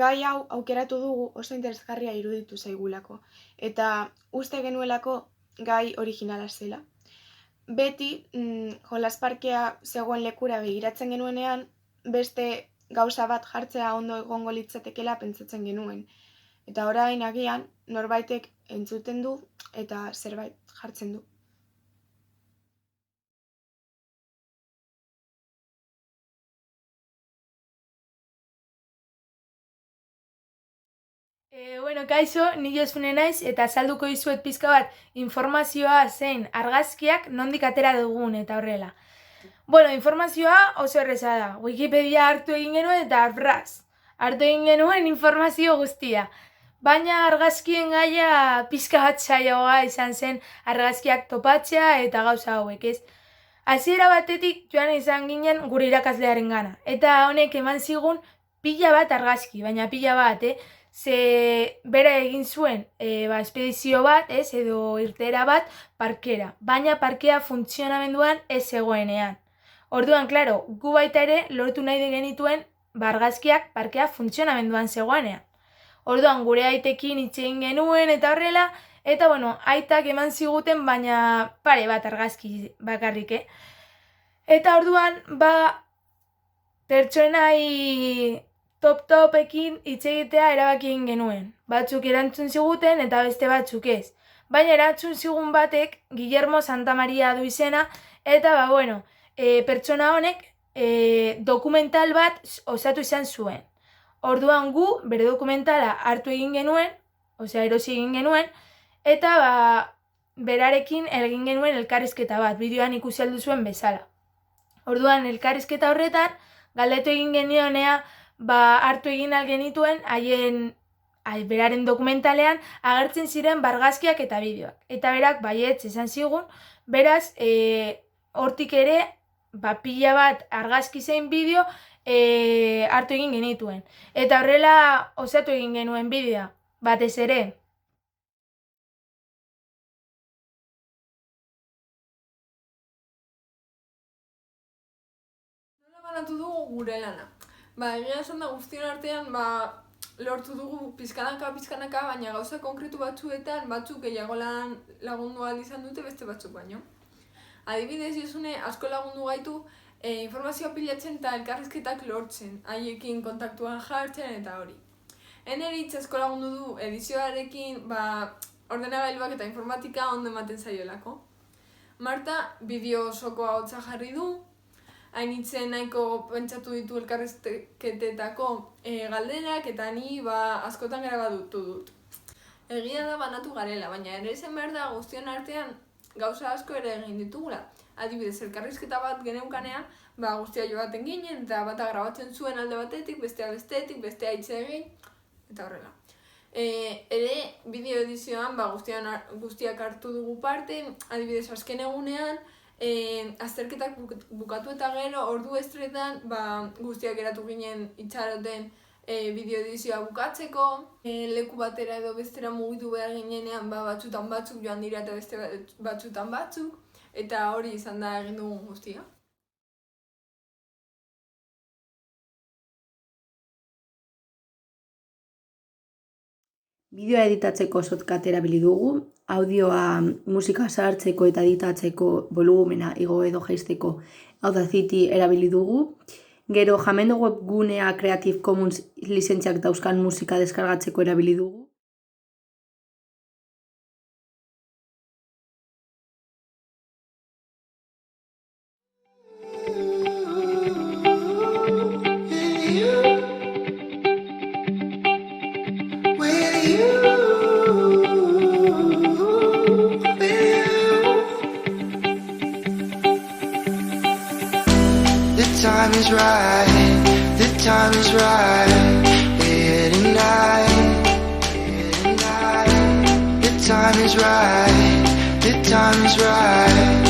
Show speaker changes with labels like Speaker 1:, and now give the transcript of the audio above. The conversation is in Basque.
Speaker 1: gai hau aukeratu dugu oso interesgarria iruditu zaigulako, eta uste genuelako gai originala zela. Beti, jolasparkea zegoen lekura begiratzen genuenean, beste gauza bat jartzea ondo egongo litzatekela pentsatzen genuen. Eta orain agian, norbaitek entzuten du eta zerbait jartzen du.
Speaker 2: Kaixo, ni Josune naiz eta azalduko dizuet pizka bat informazioa zein argazkiak nondik atera dugun eta horrela. Informazioa oso erreza da. Wikipedia hartu egin genuen eta hartu egin genuen informazio guztia. Baina argazkien gaia pizka bat zailagoa izan zen argazkiak topatzea eta gauza hauek, ez? Hasiera batetik joan izan ginen gure irakaslearen gana. Eta honek eman zigun pila bat argazki, baina pila bat, ze bere egin zuen espedizio bat, edo irteera bat parkera, baina parkea funtzionamenduan ez zegoenean. Orduan, klaro, gu baita ere lortu nahi genituen argazkiak parkea funtzionamenduan zegoenean. Orduan, gure aitekin hitz egin genuen eta horrela, eta aitak eman ziguten, baina pare bat argazki bakarrik, Eta orduan, pertsonai top-topekin hitz egitea erabaki egin genuen. Batzuk erantzun ziguten eta beste batzuk ez. Baina erantzun zigun batek Guillermo Santamaria du izena eta pertsona honek dokumental bat osatu izan zuen. Orduan gu bere dokumentala hartu egin genuen, erosi egin genuen, eta berarekin egin genuen elkarrizketa bat, bideoan ikusi aldu zuen bezala. Orduan elkarrizketa horretan, galdetu egin genionea, hartu egin algenituen beraren dokumentalean agertzen ziren argazkiak eta bideoak. Eta berak baietz esan zigun, beraz, hortik ere, pila bat argazki zein bideo hartu egin genituen. Eta horrela osatu egin genuen bideoa, batez ere.
Speaker 3: Nola banatu dugu gure lana? Egia esan da guztion artean, lortu dugu pizkanaka, baina gauza konkretu batzuetan, batzuk gehiago lagundu ahal izan dute beste batzuk baino. Adibidez, Josune asko lagundu gaitu informazioa pilatzen eta elkarrizketak lortzen, haiekin kontaktuan jartzen eta hori. Eneritz asko lagundu du edizioarekin ordenagailuak eta informatika ondo ematen zaiolako. Marta bideo osoko ahotsa jarri du, hainitzen nahiko pentsatu ditu elkarrizketetako galderak eta ni askotan grabatu dut. Egia da banatu garela, baina ere esan behar da guztion artean gauza asko ere egin ditugula. Adibidez, elkarrizketa bat geneukanean, guztia joaten ginen eta bata grabatzen zuen alde batetik, bestea bestetik, bestea hitz egin, eta horrela. Ere, bideo edizioan guztiak hartu dugu parte, adibidez, azken egunean, azterketak bukatu eta gero, ordu estretan, guztiak eratu ginen itxaroten bideo edizioa bukatzeko, leku batera edo bestera mugitu behar ginenean, batzutan batzuk joan dira eta beste batzutan batzuk, eta hori izan da egin dugun guztia.
Speaker 4: Bideoa editatzeko softcat erabili dugu, audioa musika sartzeko eta editatzeko volumena igo edo jaisteko Audacity erabili dugu. Gero Jamendo webgunea Creative Commons lizentziak dauzkan musika deskargatzeko erabili dugu.
Speaker 5: The time is right, here tonight, the time is right, the time is right.